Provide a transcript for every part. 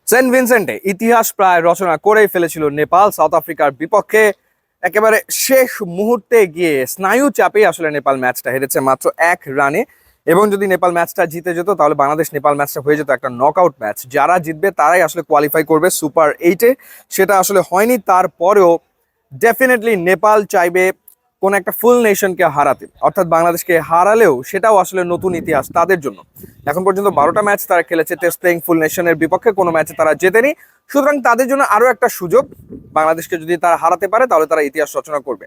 Saint ভিনসেন্টে ইতিহাস প্রায় রচনা করেই ফেলেছিল নেপাল সাউথ আফ্রিকার বিপক্ষে। একেবারে শেষ মুহূর্তে গিয়ে স্নায়ু চাপে আসলে নেপাল ম্যাচটা হেরেছে মাত্র 1 রানে। এবং যদি নেপাল ম্যাচটা জিতে যেত তাহলে বাংলাদেশ নেপাল ম্যাচটা হয়ে যেত একটা নকআউট ম্যাচ, যারা জিতবে তারাই আসলে কোয়ালিফাই করবে সুপার 8-এ। সেটা আসলে হয়নি, তারপরেও ডেফিনেটলি নেপাল চাইবে কোন একটা ফুল নেশনকে হারাতে, অর্থাৎ বাংলাদেশকে হারালেও সেটাও আসলে নতুন ইতিহাস তাদের জন্য। এখন পর্যন্ত 12টা ম্যাচ তারা খেলেছে টেস্ট প্লেইং ফুল নেশনের বিপক্ষে, কোনো ম্যাচে তারা জেতেনি। সুতরাং তাদের জন্য আরো একটা সুযোগ, বাংলাদেশকে যদি তারা হারাতে পারে তাহলে তারা ইতিহাস রচনা করবে।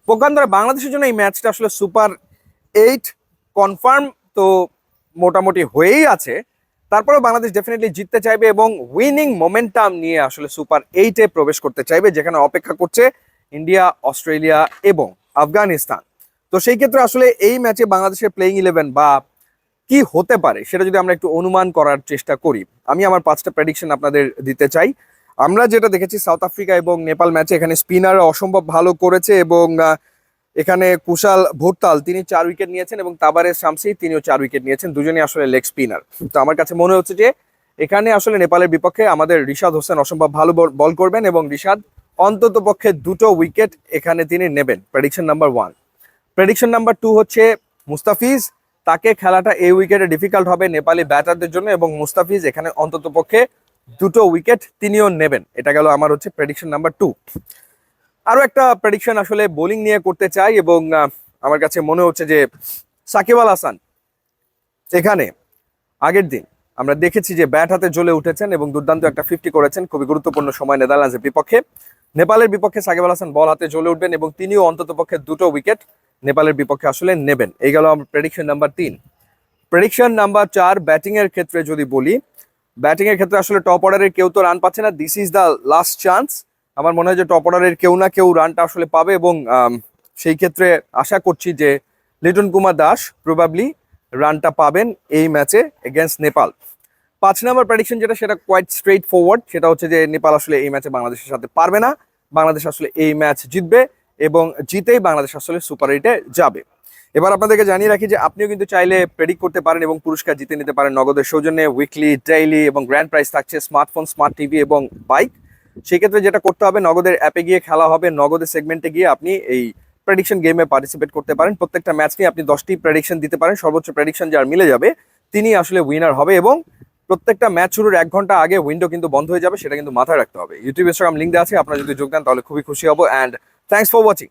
পক্ষান্তরে বাংলাদেশের জন্য এই ম্যাচটা আসলে সুপার 8 কনফার্ম তো মোটামুটি হয়েই আছে। তারপরেও বাংলাদেশ ডেফিনেটলি জিততে চাইবে এবং উইনিং মোমেন্টাম নিয়ে আসলে সুপার 8-এ প্রবেশ করতে চাইবে, যেখানে অপেক্ষা করছে ইন্ডিয়া, অস্ট্রেলিয়া এবং আফগানিস্তান। তো সেই ক্ষেত্রে আসলে এই ম্যাচে বাংলাদেশের প্লেইং 11 বা কি হতে পারে সেটা যদি আমরা একটু অনুমান করার চেষ্টা করি, আমি আমার 5টা প্রেডিকশন আপনাদের দিতে চাই। আমরা যেটা দেখেছি সাউথ আফ্রিকা এবং নেপাল ম্যাচে, এখানে স্পিনার অসম্ভব ভালো করেছে এবং এখানে কুশাল ভুট্টাল তিনি 4 উইকেট নিয়েছেন এবং তাবারেজ শামসি তিনিও 4 উইকেট নিয়েছেন, দুজনেই আসলে লেগ স্পিনার। তো আমার কাছে মনে হচ্ছে যে এখানে আসলে নেপালের বিপক্ষে আমাদের রিশাদ হোসেন অসম্ভব ভালো বল করবেন এবং রিশাদ অন্তত পক্ষে 2টো উইকেট এখানে তিনি নেবেন। Prediction number 1। প্রেডিকশন নাম্বার 2 হচ্ছে মুস্তাফিজ, তাকে খেলাটা এই উইকেটে ডিফিকাল্ট হবে নেপালি ব্যাটারদের জন্য এবং মুস্তাফিজ এখানে অন্তত পক্ষে 2টো উইকেট তিনিও নেবেন। এটা গেল আমার হচ্ছে প্রেডিকশন নাম্বার 2। আরো একটা প্রেডিকশন আসলে বোলিং নিয়ে করতে চাই এবং আমার কাছে মনে হচ্ছে যে সাকিব আল হাসান এখানে আগের দিন আমরা দেখেছি যে ব্যাট হাতে জ্বলে উঠেছেন এবং দুর্দান্ত একটা 50 করেছেন খুবই গুরুত্বপূর্ণ সময় নেদারল্যান্ডসের বিপক্ষে। নেপালের বিপক্ষে সাকিব আল হাসান বল হাতে জ্বলে উঠবেন এবং তিনিও অন্তত পক্ষে 2টো উইকেট নেপালের বিপক্ষে আসলে নেবেন। এই গেল আমার prediction number 3। Prediction number 4, batting এর ক্ষেত্রে যদি বলি, ব্যাটিং এর ক্ষেত্রে আসলে টপ অর্ডারের কেউ তো রান পাচ্ছে না, this is the last chance. আমার মনে হয় যে টপ অর্ডারের কেউ না কেউ রানটা আসলে পাবে এবং সেই ক্ষেত্রে আশা করছি যে লিটন কুমার দাস প্রবাবলি রানটা পাবেন এই ম্যাচে এগেনস্ট নেপাল। 5 নম্বর প্রেডিকশন যেটা, সেটা কোয়াইট স্ট্রেট ফরওয়ার্ড, সেটা হচ্ছে যে নেপাল আসলে এই ম্যাচে বাংলাদেশের সাথে পারবে না, বাংলাদেশ আসলে এই ম্যাচ জিতবে এবং জিতেই বাংলাদেশ আসলে সুপার 8-এ যাবে। এবার আপনাদেরকে জানিয়ে রাখি যে আপনিও কিন্তু চাইলে প্রেডিক্ট করতে পারেন এবং পুরস্কার জিতে নিতে পারেন নগদের সৌজন্যে। উইকলি, ডেইলি এবং গ্র্যান্ড প্রাইজ থাকছে স্মার্টফোন, স্মার্ট টিভি এবং বাইক। সেক্ষেত্রে যেটা করতে হবে, নগদের অ্যাপে গিয়ে খেলা হবে, নগদের সেগমেন্টে গিয়ে আপনি এই প্রেডিকশন গেমে পার্টিসিপেট করতে পারেন। প্রত্যেকটা ম্যাচ নিয়ে আপনি 10টি প্রেডিকশন দিতে পারেন, সর্বোচ্চ প্রেডিকশন যার মিলে যাবে তিনি আসলে উইনার হবে এবং প্রত্যেকটা ম্যাচ শুরুর 1 ঘন্টা আগে উইন্ডো কিন্তু বন্ধ হয়ে যাবে, সেটা কিন্তু মাথায় রাখতে হবে। ইউটিউব, ইনস্টাগ্রাম লিঙ্ক দেওয়া আছে, আপনারা যদি যোগ দেন তাহলে খুবই খুশি হব। And thanks for watching.